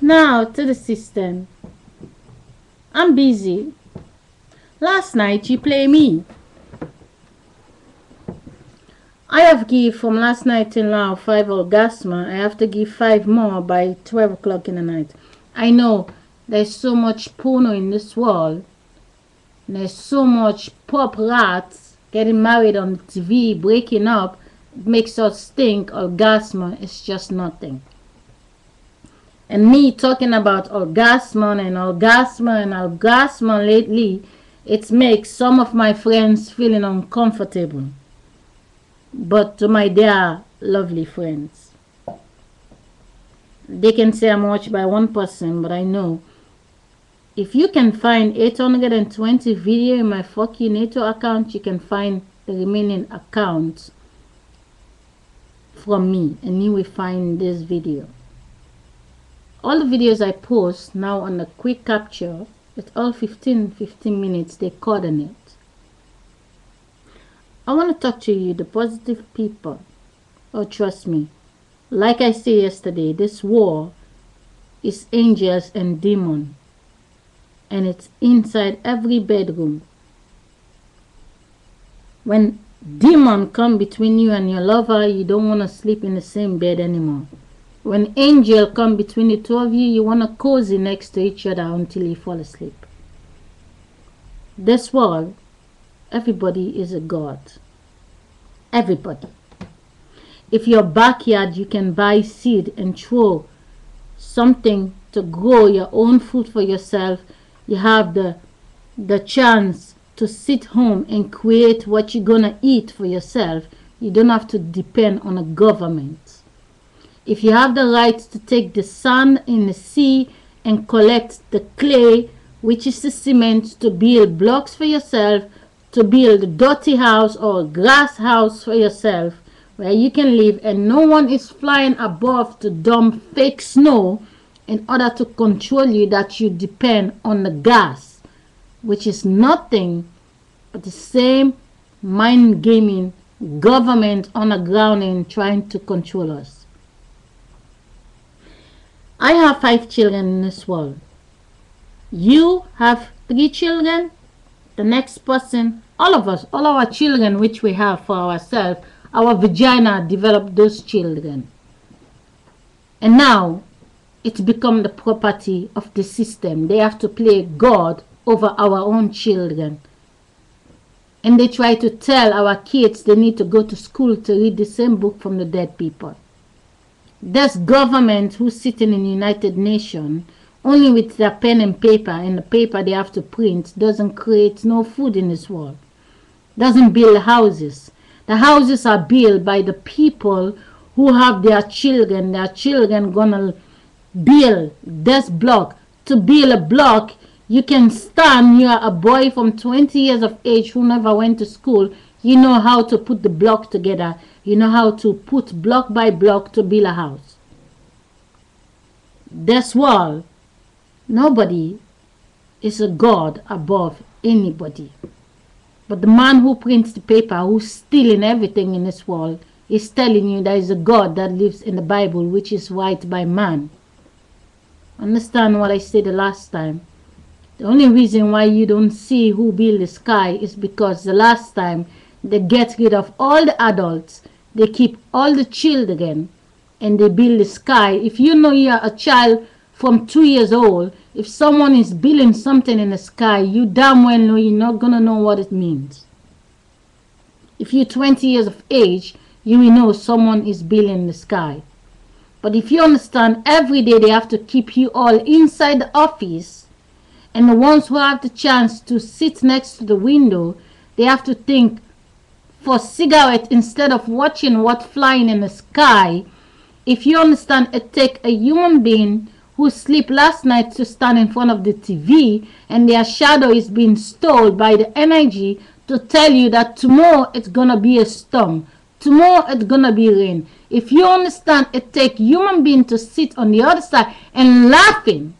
Now to the system. I'm busy. Last night you play me. I have give from last night till now 5 orgasma. I have to give 5 more by 12 o'clock in the night. I know there's so much porno in this world. There's so much pop rats getting married on TV, breaking up. It makes us think orgasma is just nothing. And me talking about orgasma lately, it makes some of my friends feeling uncomfortable. But to my dear lovely friends, they can say I'm watched by one person, but I know if you can find 820 video in my fucking NATO account, you can find the remaining accounts from me, and you will find this video. All the videos I post now on the quick capture, it's all 15 minutes, they coordinate. I want to talk to you, the positive people. Oh, trust me. Like I said yesterday, this war is angels and demons. And it's inside every bedroom. When demon come between you and your lover, you don't want to sleep in the same bed anymore. When angel come between the two of you, you want to cozy next to each other until you fall asleep. This world, everybody is a god. Everybody. If your backyard, you can buy seed and throw something to grow your own food for yourself, you have the chance to sit home and create what you're gonna eat for yourself. You don't have to depend on a government. If you have the right to take the sand in the sea and collect the clay, which is the cement, to build blocks for yourself, to build a dirty house or a grass house for yourself where you can live, and no one is flying above to dump fake snow in order to control you, that you depend on the gas, which is nothing but the same mind gaming government on the ground and trying to control us. I have 5 children in this world. You have 3 children. The next person, all of us, all our children which we have for ourselves, our vagina developed those children. And now it's become the property of the system. They have to play God over our own children. And they try to tell our kids they need to go to school to read the same book from the dead people. This government who's sitting in the United Nations, only with their pen and paper, and the paper they have to print, doesn't create no food in this world. Doesn't build houses. The houses are built by the people who have their children. Their children gonna build this block. To build a block, you can stand, you are a boy from 20 years of age who never went to school. You know how to put the block together. You know how to put block by block to build a house. This world, nobody is a god above anybody. But the man who prints the paper, who's stealing everything in this world, is telling you there is a God that lives in the Bible, which is right by man. Understand what I said the last time? The only reason why you don't see who built the sky is because the last time they get rid of all the adults, they keep all the children, and they build the sky. If you know you are a child from 2 years old, if someone is building something in the sky, you damn well know you're not gonna know what it means. If you're 20 years of age, you will know someone is building the sky. But if you understand, every day they have to keep you all inside the office, and the ones who have the chance to sit next to the window, they have to think for cigarette instead of watching what's flying in the sky. If you understand, it takes a human being who sleep last night to stand in front of the TV, and their shadow is being stolen by the energy to tell you that tomorrow it's gonna be a storm, tomorrow it's gonna be rain. If you understand, it takes human being to sit on the other side and laughing.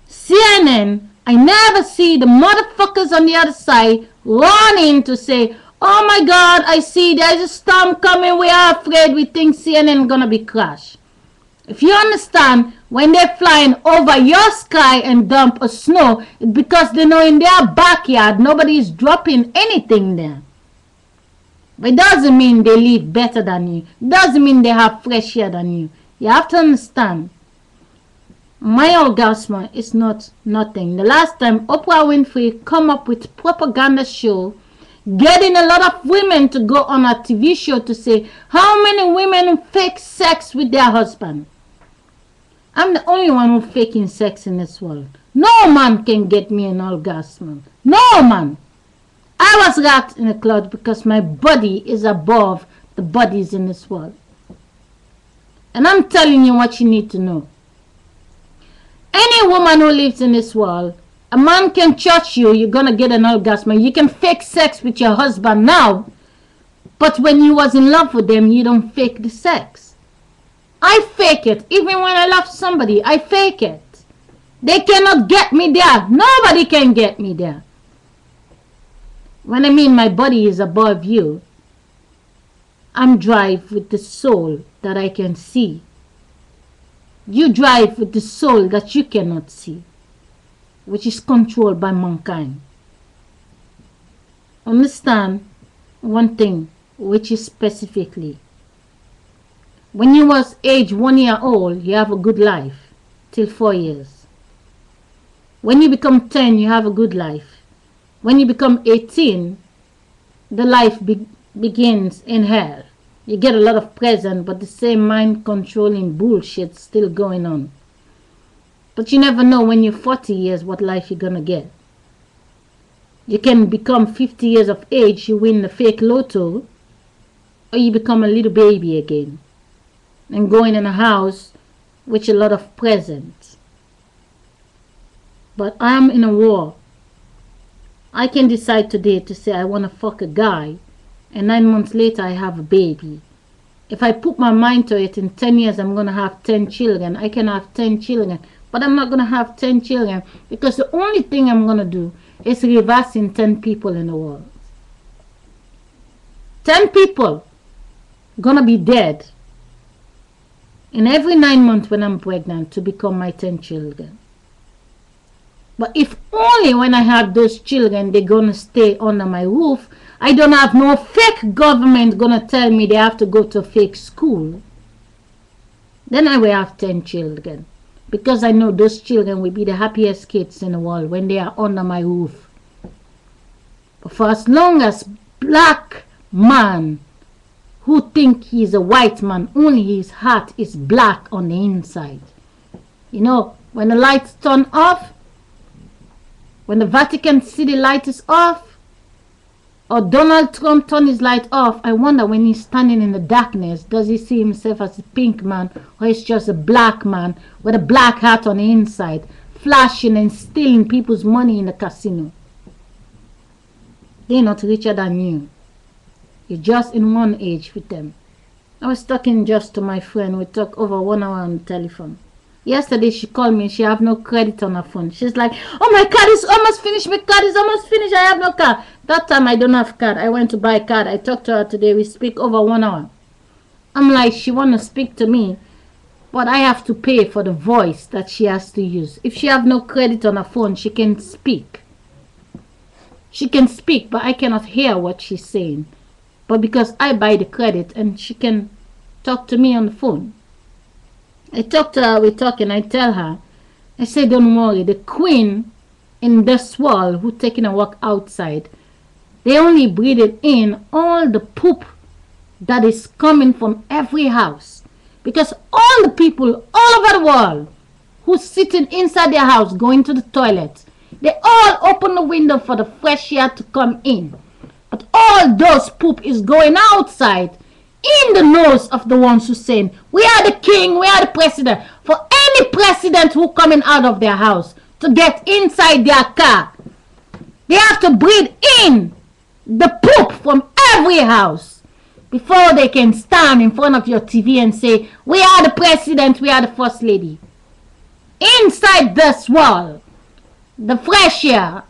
CNN, I never see the motherfuckers on the other side running to say, oh my God, I see there's a storm coming, we are afraid, we think CNN gonna be crashed. If you understand, when they're flying over your sky and dump a snow, it's because they know in their backyard nobody is dropping anything there. But it doesn't mean they live better than you. It doesn't mean they have fresh air than you. You have to understand. My orgasm is not nothing. The last time Oprah Winfrey come up with propaganda show, getting a lot of women to go on a TV show to say how many women fake sex with their husband. I'm the only one who faking sex in this world. No man can get me an orgasm. No man. I was wrapped in a cloud because my body is above the bodies in this world. And I'm telling you what you need to know. Any woman who lives in this world, a man can touch you, you're going to get an orgasm. You can fake sex with your husband now, but when you was in love with them, you don't fake the sex. I fake it. Even when I love somebody, I fake it. They cannot get me there. Nobody can get me there. When I mean my body is above you, I'm drive with the soul that I can see. You drive with the soul that you cannot see, which is controlled by mankind. Understand one thing, which is specifically, when you was age 1 year old, you have a good life till 4 years. When you become 10, you have a good life. When you become 18, the life begins in hell. You get a lot of present, but the same mind controlling bullshit still going on. But you never know when you're 40 years what life you're gonna get. You can become 50 years of age, you win the fake lotto, or you become a little baby again and going in a house with a lot of presents. But I'm in a war. I can decide today to say I want to fuck a guy, and 9 months later I have a baby. If I put my mind to it, in 10 years I'm going to have 10 children. I can have 10 children, but I'm not going to have 10 children because the only thing I'm going to do is reversing 10 people in the world. 10 people going to be dead in every 9 months when I'm pregnant to become my 10 children. But if only when I have those children they're going to stay under my roof, I don't have no fake government going to tell me they have to go to a fake school, then I will have 10 children. Because I know those children will be the happiest kids in the world when they are under my roof. But for as long as black man who think he's a white man, only his heart is black on the inside. You know, when the lights turn off, when the Vatican City light is off, or Donald Trump turn his light off, I wonder when he's standing in the darkness, does he see himself as a pink man, or is just a black man with a black hat on the inside, flashing and stealing people's money in the casino? They're not richer than you. You're just in one age with them. I was talking just to my friend. We talked over 1 hour on the telephone. Yesterday she called me. She have no credit on her phone. She's like, oh, my card is almost finished. My card is almost finished. I have no card. That time I don't have card. I went to buy a card. I talked to her today. We speak over 1 hour. I'm like, she want to speak to me, but I have to pay for the voice that she has to use. If she have no credit on her phone, she can speak. She can speak, but I cannot hear what she's saying. But because I buy the credit and she can talk to me on the phone. I talk to her, we talk, and I tell her, I say, don't worry, the queen in this world who taking a walk outside, they only breathe in all the poop that is coming from every house. Because all the people all over the world who's sitting inside their house going to the toilet, they all open the window for the fresh air to come in. But all those poop is going outside in the nose of the ones who saying, we are the king, we are the president. For any president who coming out of their house to get inside their car, they have to breathe in the poop from every house before they can stand in front of your TV and say, we are the president, we are the first lady. Inside this wall, the fresh air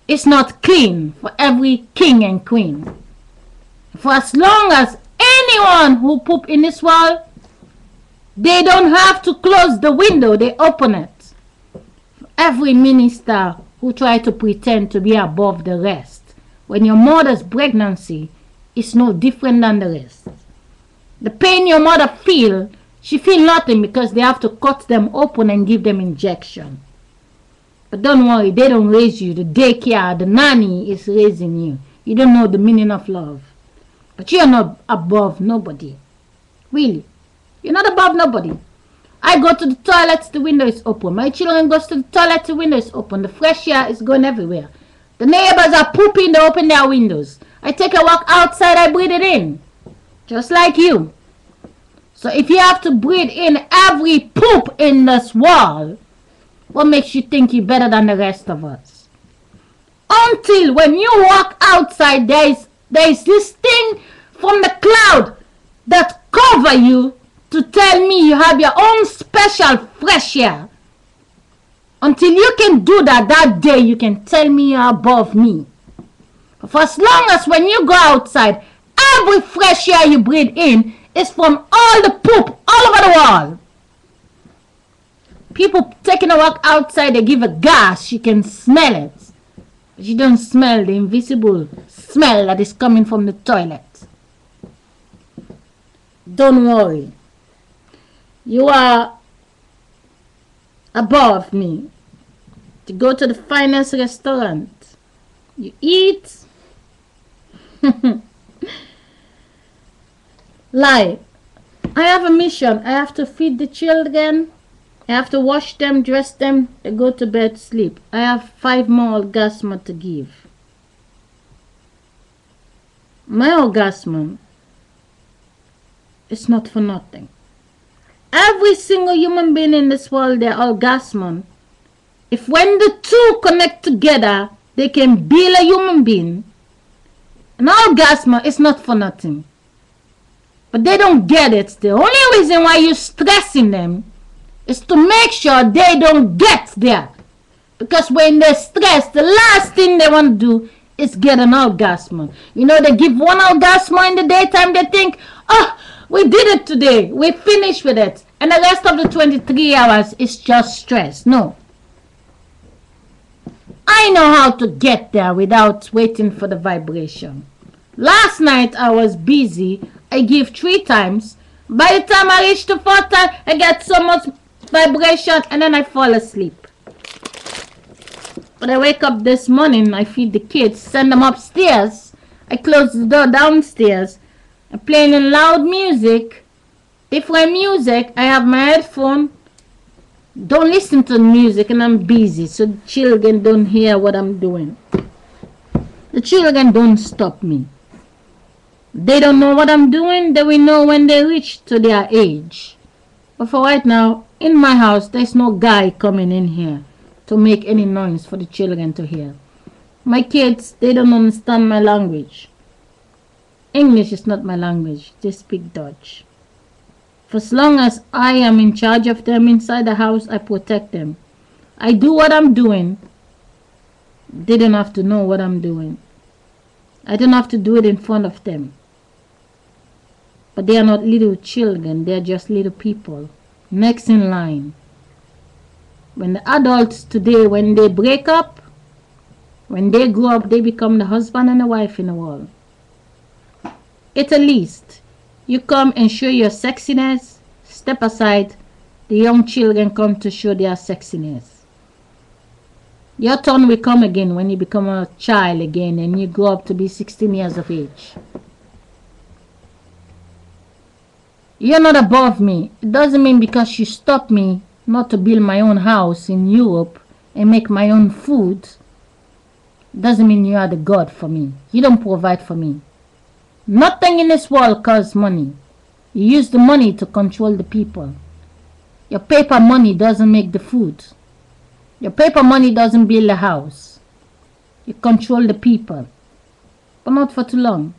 is not clean for every king and queen. For as long as anyone who poop in this world, They don't have to close the window, they open it. Every minister who try to pretend to be above the rest, when your mother's pregnancy is no different than the rest. The pain your mother feel, she feel nothing because they have to cut them open and give them injection. But don't worry, they don't raise you. The daycare, the nanny is raising you. You don't know the meaning of love. But you're not above nobody. Really. You're not above nobody. I go to the toilet, the window is open. My children go to the toilet, the window is open. The fresh air is going everywhere. The neighbors are pooping, they open their windows. I take a walk outside, I breathe it in. Just like you. So if you have to breathe in every poop in this world, what makes you think you're better than the rest of us? Until when you walk outside, there is this thing from the cloud that cover you to tell me you have your own special fresh air. Until you can do that day, you can tell me you're above me. For as long as when you go outside, every fresh air you breathe in is from all the poop all over the world. People taking a walk outside, they give a gas, you can smell it. But you don't smell the invisible smell that is coming from the toilet. Don't worry. You are above me. To go to the finest restaurant, you eat. Lie. I have a mission. I have to feed the children. I have to wash them, dress them, and go to bed, sleep. I have 5 more orgasms to give. My orgasm is not for nothing. Every single human being in this world, their orgasm, if when the two connect together, they can build a human being. An orgasm is not for nothing. But they don't get it. The only reason why you're stressing them is to make sure they don't get there. Because when they're stressed, the last thing they want to do is get an orgasm. You know, they give one orgasm in the daytime, they think, oh, we did it today, we finished with it. And the rest of the 23 hours is just stress. No. I know how to get there without waiting for the vibration. Last night I was busy. I give 3 times. By the time I reach the 4th time, I get so much vibration and then I fall asleep. But I wake up this morning, I feed the kids, send them upstairs. I close the door downstairs. I'm playing loud music, different music. I have my headphone. Don't listen to the music and I'm busy so the children don't hear what I'm doing. The children don't stop me. They don't know what I'm doing. They will know when they reach to their age. But for right now, in my house, there's no guy coming in here to make any noise for the children to hear. My kids, they don't understand my language. English is not my language. They speak Dutch. For as long as I am in charge of them inside the house, I protect them. I do what I'm doing. They don't have to know what I'm doing. I don't have to do it in front of them. But they are not little children. They are just little people. Next in line. When the adults today, when they break up, when they grow up, they become the husband and the wife in the world. At least, you come and show your sexiness, step aside, the young children come to show their sexiness. Your turn will come again when you become a child again and you grow up to be 16 years of age. You're not above me. It doesn't mean because you stop me not to build my own house in Europe and make my own food, doesn't mean you are the God for me. You don't provide for me. Nothing in this world costs money. You use the money to control the people. Your paper money doesn't make the food. Your paper money doesn't build a house. You control the people. But not for too long.